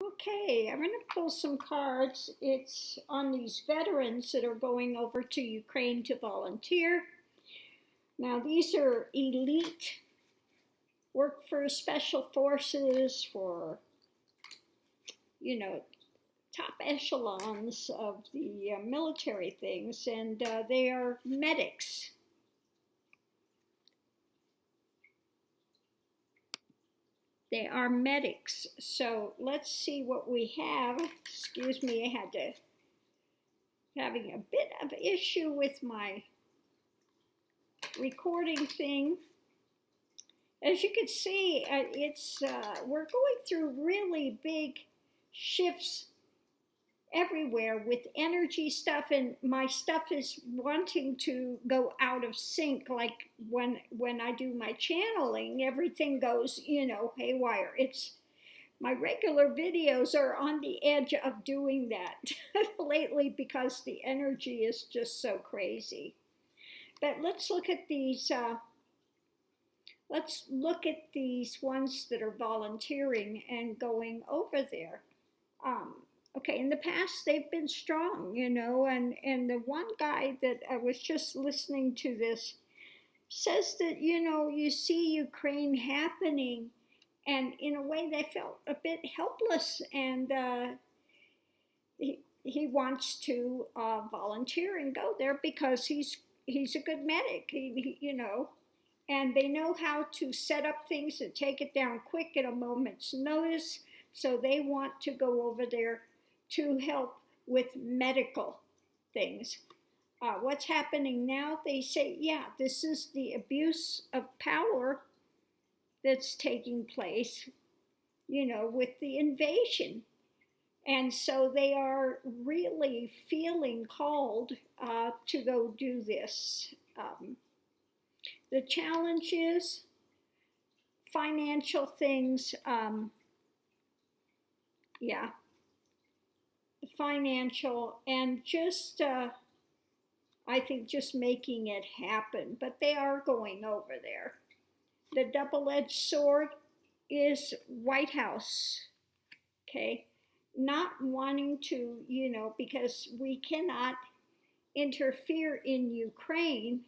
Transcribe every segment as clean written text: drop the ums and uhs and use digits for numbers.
Okay, I'm going to pull some cards. It's on these veterans that are going over to Ukraine to volunteer. Now, these are elite, work for special forces, for, top echelons of the military things, and they are medics. They are medics. So let's see what we have. Excuse me, I had to having a bit of issue with my recording thing. As you can see, we're going through really big shifts everywhere with energy stuff, and my stuff is wanting to go out of sync. Like when I do my channeling, everything goes haywire. It's my regular videos are on the edge of doing that lately because the energy is just so crazy. But let's look at these ones that are volunteering and going over there. Okay, in the past they've been strong, and the one guy that I was just listening to this says that, you see Ukraine happening, and in a way they felt a bit helpless, and he wants to volunteer and go there because he's a good medic, and they know how to set up things and take it down quick at a moment's notice. So they want to go over there to help with medical things. What's happening now? They say, yeah, this is the abuse of power that's taking place, with the invasion. And so they are really feeling called to go do this. The challenge is financial things, financial, and just I think just making it happen. But they are going over there. The double-edged sword is White House, okay? Not wanting to, because we cannot interfere in Ukraine.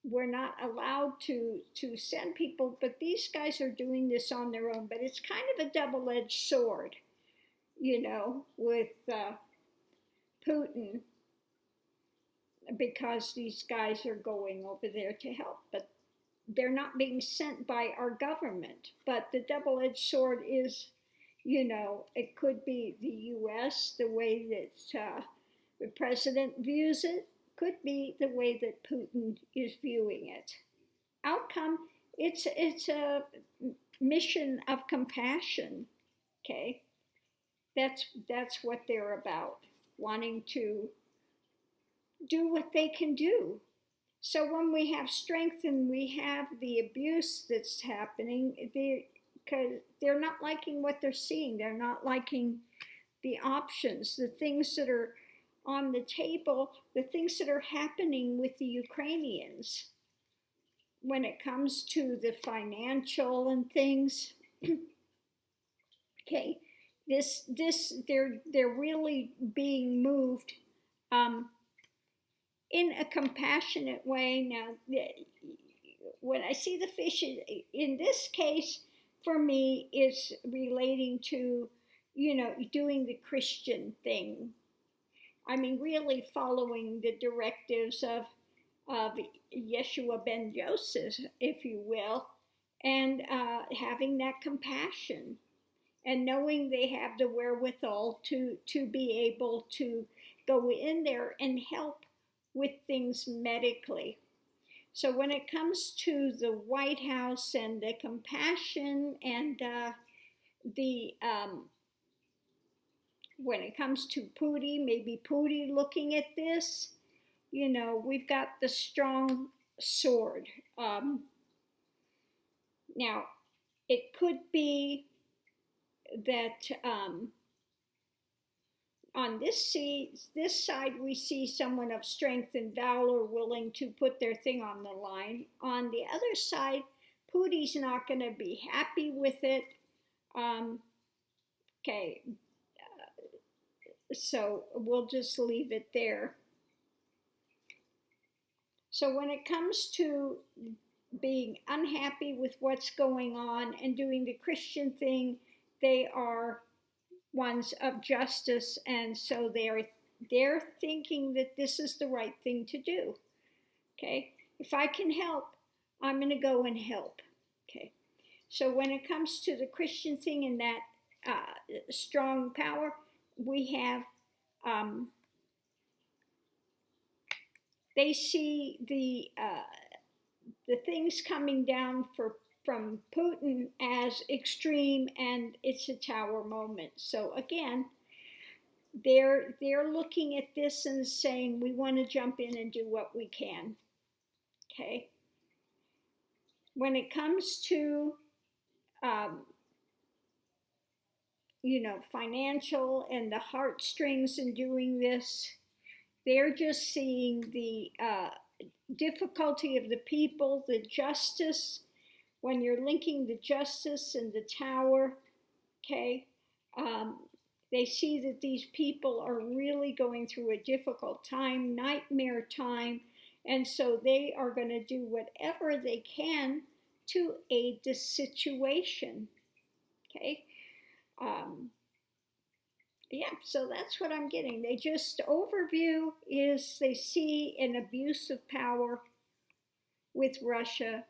We're not allowed to send people, but these guys are doing this on their own. But it's kind of a double-edged sword, with Putin, because these guys are going over there to help, but they're not being sent by our government. But the double-edged sword is, it could be the U.S., the way that the president views it, could be the way that Putin is viewing it. Outcome, it's a mission of compassion, okay? That's what they're about, wanting to do what they can do. So when we have strength and we have the abuse that's happening, they're not liking what they're seeing. They're not liking the options, the things that are on the table, the things that are happening with the Ukrainians when it comes to the financial and things. Okay, they're really being moved in a compassionate way. Now, when I see the fish, in this case, for me, is relating to, doing the Christian thing. I mean, really following the directives of Yeshua ben Joseph, if you will, and having that compassion, and knowing they have the wherewithal to be able to go in there and help with things medically. So when it comes to the White House and the compassion and when it comes to Putin, maybe Putin looking at this, we've got the strong sword. Now, it could be that on this side we see someone of strength and valor willing to put their thing on the line. On the other side, Putin's not going to be happy with it. Okay, so we'll just leave it there. So when it comes to being unhappy with what's going on and doing the Christian thing, they are ones of justice, and so they're thinking that this is the right thing to do. Okay, if I can help, I'm going to go and help. Okay, so when it comes to the Christian thing and that strong power, we have they see the things coming down from Putin as extreme, and it's a tower moment. So again, they're looking at this and saying, we want to jump in and do what we can. Okay. When it comes to financial and the heartstrings in doing this, they're just seeing the difficulty of the people, the justice. When you're linking the justice and the tower, okay, they see that these people are really going through a difficult time, nightmare time, and so they are going to do whatever they can to aid the situation. Okay. Yeah, so that's what I'm getting. They just, overview is they see an abuse of power with Russia.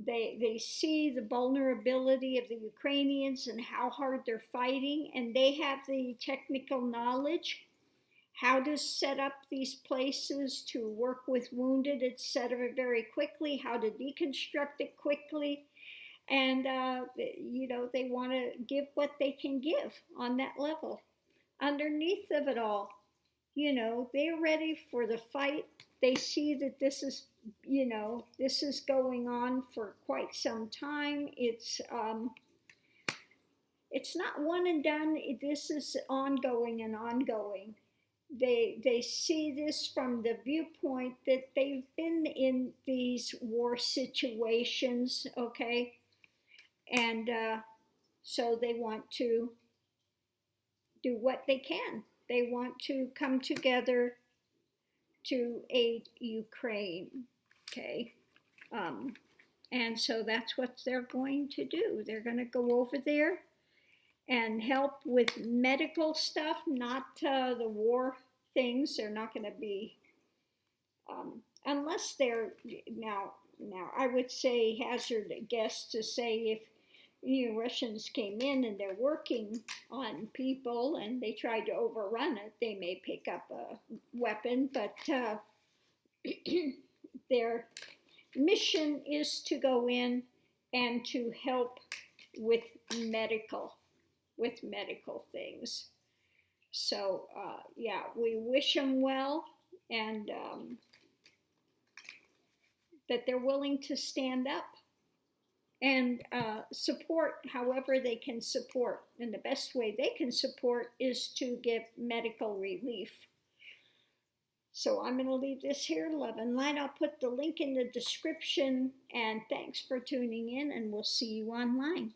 They see the vulnerability of the Ukrainians and how hard they're fighting, and they have the technical knowledge how to set up these places to work with wounded, etc., very quickly, how to deconstruct it quickly. And, they want to give what they can give on that level. Underneath of it all, they're ready for the fight. They see that this is, this is going on for quite some time. It's not one and done. This is ongoing and ongoing. They see this from the viewpoint that they've been in these war situations, okay? And so they want to do what they can. They want to come together to aid Ukraine, okay? And so that's what they're going to do. They're going to go over there and help with medical stuff, not the war things. They're not going to be, unless they're, now I would say, hazard a guess to say if Russians came in and they're working on people and they tried to overrun it, they may pick up a weapon, but their mission is to go in and to help with medical things. So yeah, we wish them well, and that they're willing to stand up and support however they can support. And the best way they can support is to give medical relief. So I'm going to leave this here, love and light. I'll put the link in the description, and thanks for tuning in, and we'll see you online.